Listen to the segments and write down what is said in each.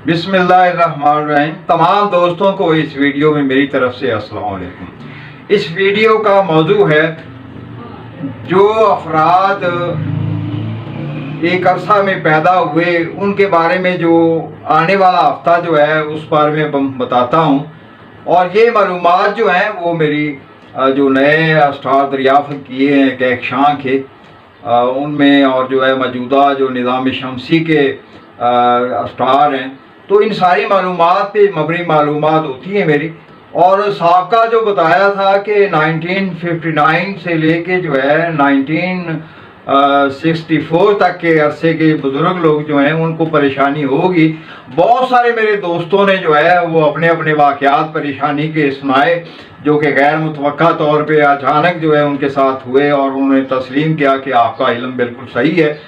बिस्मिल्लाहिर्रहमानिर्रहीम। तमाम दोस्तों को इस वीडियो में मेरी तरफ से अस्सलाम वालेकुम। इस वीडियो का मौजू है जो अफराद एक अरसा में पैदा हुए उनके बारे में जो आने वाला हफ्ता जो है उस बारे में बताता हूँ। और ये मालूमात जो हैं वो मेरी जो नए अस्टार दरियाफ़त किए हैं कहकशां के उनमें और जो है मौजूदा जो निज़ाम शमसी के अस्टार हैं, तो इन सारी मालूमात पे मबनी मालूमात होती हैं मेरी। और साबका जो बताया था कि 1959 से लेके जो है 1964 तक के अरसे के बुज़ुर्ग लोग जो हैं उनको परेशानी होगी। बहुत सारे मेरे दोस्तों ने जो है वो अपने अपने वाक़यात परेशानी के सुनाए जो कि गैर मुतवक्का तौर पे अचानक जो है उनके साथ हुए, और उन्होंने तस्लीम किया कि आपका इल्म बिल्कुल सही है।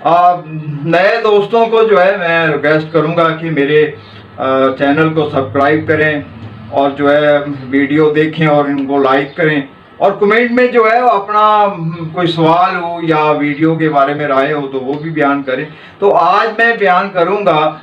नए दोस्तों को जो है मैं रिक्वेस्ट करूंगा कि मेरे चैनल को सब्सक्राइब करें और जो है वीडियो देखें और इनको लाइक करें, और कमेंट में जो है अपना कोई सवाल हो या वीडियो के बारे में राय हो तो वो भी बयान करें। तो आज मैं बयान करूंगा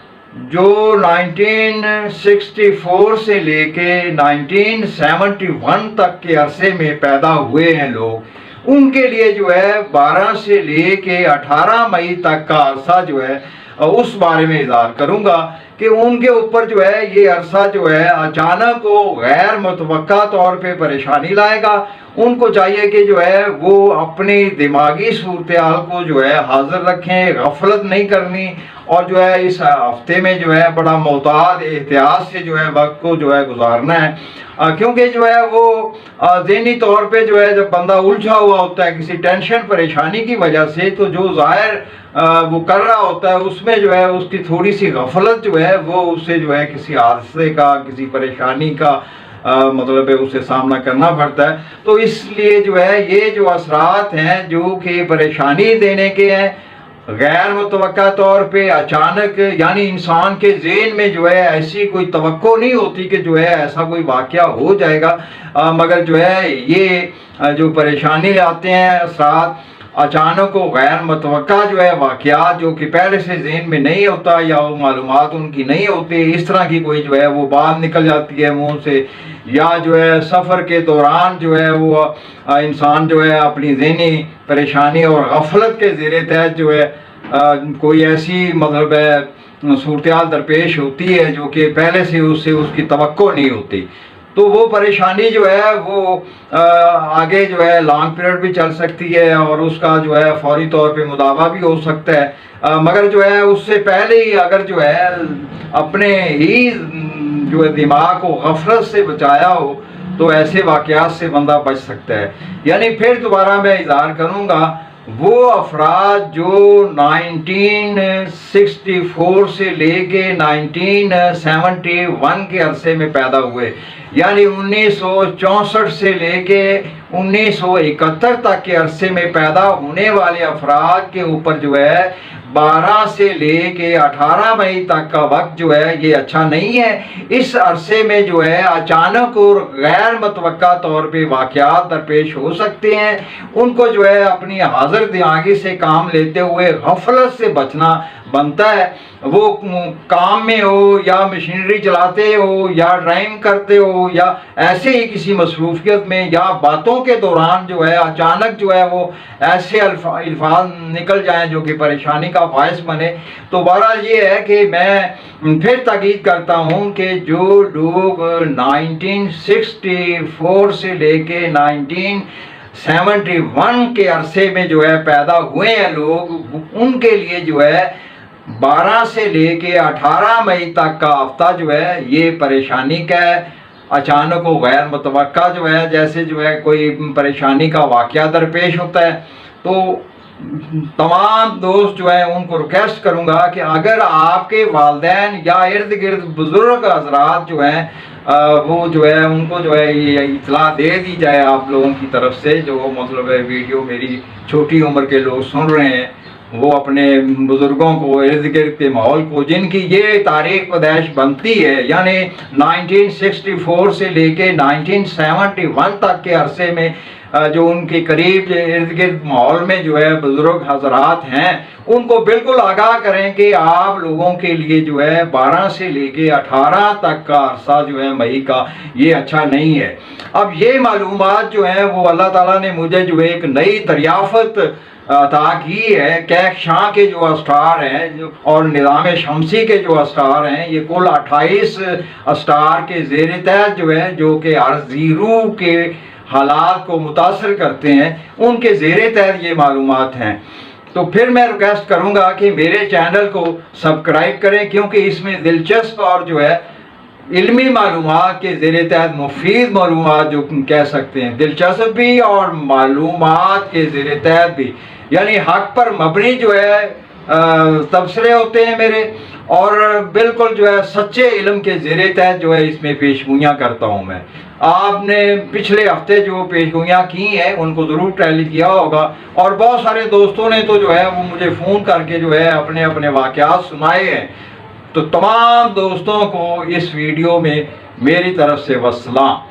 जो 1964 से लेके 1971 तक के अरसे में पैदा हुए हैं लोग, उनके लिए जो है 12 से लेके 18 मई तक का अरसा जो है उस बारे में इज़हार करूंगा कि उनके ऊपर जो है ये अरसा जो है अचानक वो गैर मुतवक्का तौर पे परेशानी लाएगा। उनको चाहिए कि जो है वो अपनी दिमागी सूरत हाल को जो है हाजिर रखें, गफलत नहीं करनी, और जो है इस हफ्ते में जो है बड़ा मोहतात एहतियात से जो है वक्त को जो है गुजारना है। क्योंकि जो है वो ज़हनी तौर पे जो है जब बंदा उलझा हुआ होता है किसी टेंशन परेशानी की वजह से, तो जो ज़ाहिर वो कर रहा होता है उसमें जो है उसकी थोड़ी सी गफलत जो है वो उससे जो है किसी हादसे का, किसी परेशानी का मतलब है उसे सामना करना पड़ता है। तो इसलिए जो है ये जो असरात हैं जो कि परेशानी देने के हैं गैर मुतवक्का तौर पे अचानक, यानी इंसान के ज़हन में जो है ऐसी कोई तवक्को नहीं होती कि जो है ऐसा कोई वाक़या हो जाएगा, मगर जो है ये जो परेशानी लाते हैं असरात अचानक को गैर मुतवक्का जो है वाक़यात जो कि पहले से ज़हन में नहीं होता या वो मालूमात उनकी नहीं होती, इस तरह की कोई जो है वो बात निकल जाती है मुंह से, या जो है सफ़र के दौरान जो है वो इंसान जो है अपनी ज़हनी परेशानी और गफलत के ज़ेरे तहत जो है कोई ऐसी मतलब है सूरत हाल दरपेश होती है जो कि पहले से उससे उसकी तवक्को नहीं होती, तो वो परेशानी जो है वो आगे जो है लॉन्ग पीरियड भी चल सकती है और उसका जो है फौरी तौर पे मुदावा भी हो सकता है। मगर जो है उससे पहले ही अगर जो है अपने ही जो है दिमाग को गफलत से बचाया हो तो ऐसे वाक़यात से बंदा बच सकता है। यानी फिर दोबारा मैं इज़हार करूँगा वो अफराद जो 1964 से लेके 1971 के अरसे में पैदा हुए, यानी 1964 से लेके 1971 तक के अरसे में पैदा होने वाले अफराद के ऊपर जो है 12 से लेके 18 मई तक का वक्त जो है ये अच्छा नहीं है। इस अरसे में जो है अचानक और गैर मुतवक्का तौर पे वाक़यात दरपेश हो सकते हैं। उनको जो है अपनी हाजिर दिमागी से काम लेते हुए गफलत से बचना बनता है। वो काम में हो या मशीनरी चलाते हो या ड्राइविंग करते हो या ऐसे ही किसी मसरूफियत में या बातों के दौरान जो है अचानक जो है वो ऐसे अल्फाज निकल जाएं जो कि परेशानी का बायस बने। तो बहरहाल ये है कि मैं फिर ताकीद करता हूँ कि जो लोग 1964 से लेके 1971 के अरसे में जो है पैदा हुए हैं लोग, उनके लिए जो है 12 से लेके 18 मई तक का हफ्ता जो है ये परेशानी का है। अचानक वो गैर मुतवक्का जो है जैसे जो है कोई परेशानी का वाक़या दरपेश होता है। तो तमाम दोस्त जो है उनको रिक्वेस्ट करूँगा कि अगर आपके वालिदैन या इर्द गिर्द बुज़ुर्ग हज़रात जो हैं वो जो है उनको जो है ये इत्तला दे दी जाए आप लोगों की तरफ से, जो मतलब है वीडियो मेरी छोटी उम्र के लोग सुन रहे हैं वो अपने बुज़ुर्गों को इर्द गिर्द के माहौल को जिनकी ये तारीख पैदाइश बनती है, यानी 1964 से लेके 1971 तक के अरसे में जो उनके करीब इर्द गिर्द माहौल में जो है बुजुर्ग हजरात हैं, उनको बिल्कुल आगाह करें कि आप लोगों के लिए जो है 12 से लेके 18 तक का अरसा जो है मई का ये अच्छा नहीं है। अब ये मालूमात जो है वो अल्लाह ताला ने मुझे जो है एक नई दरियाफत अता की है। कैफ शाह के जो अस्टार हैं और निज़ाम शमसी के जो अस्टार हैं, ये कुल 28 अस्टार के ज़ेर तहत जो है, जो कि अर्ज़ीरू के हालात को मुतासर करते हैं, उनके ज़ेर तहत ये मालूमात हैं। तो फिर मैं रिक्वेस्ट करूँगा कि मेरे चैनल को सब्सक्राइब करें, क्योंकि इसमें दिलचस्प और जो है इल्मी मालूमात के ज़ेर तहत मुफीद मालूमात जो कह सकते हैं, दिलचस्प भी और मालूमात के ज़ेर तहत भी, यानी हक पर मबनी जो है तबसरे होते हैं मेरे, और बिल्कुल जो है सच्चे इल्म के ज़ेर तहत जो है इसमें पेशगोइयाँ करता हूँ मैं। आपने पिछले हफ्ते जो पेशगोइयाँ की हैं उनको ज़रूर टैली किया होगा, और बहुत सारे दोस्तों ने तो जो है वो मुझे फ़ोन करके जो है अपने अपने वाक़यात सुनाए हैं। तो तमाम दोस्तों को इस वीडियो में मेरी तरफ से वस्सलाम।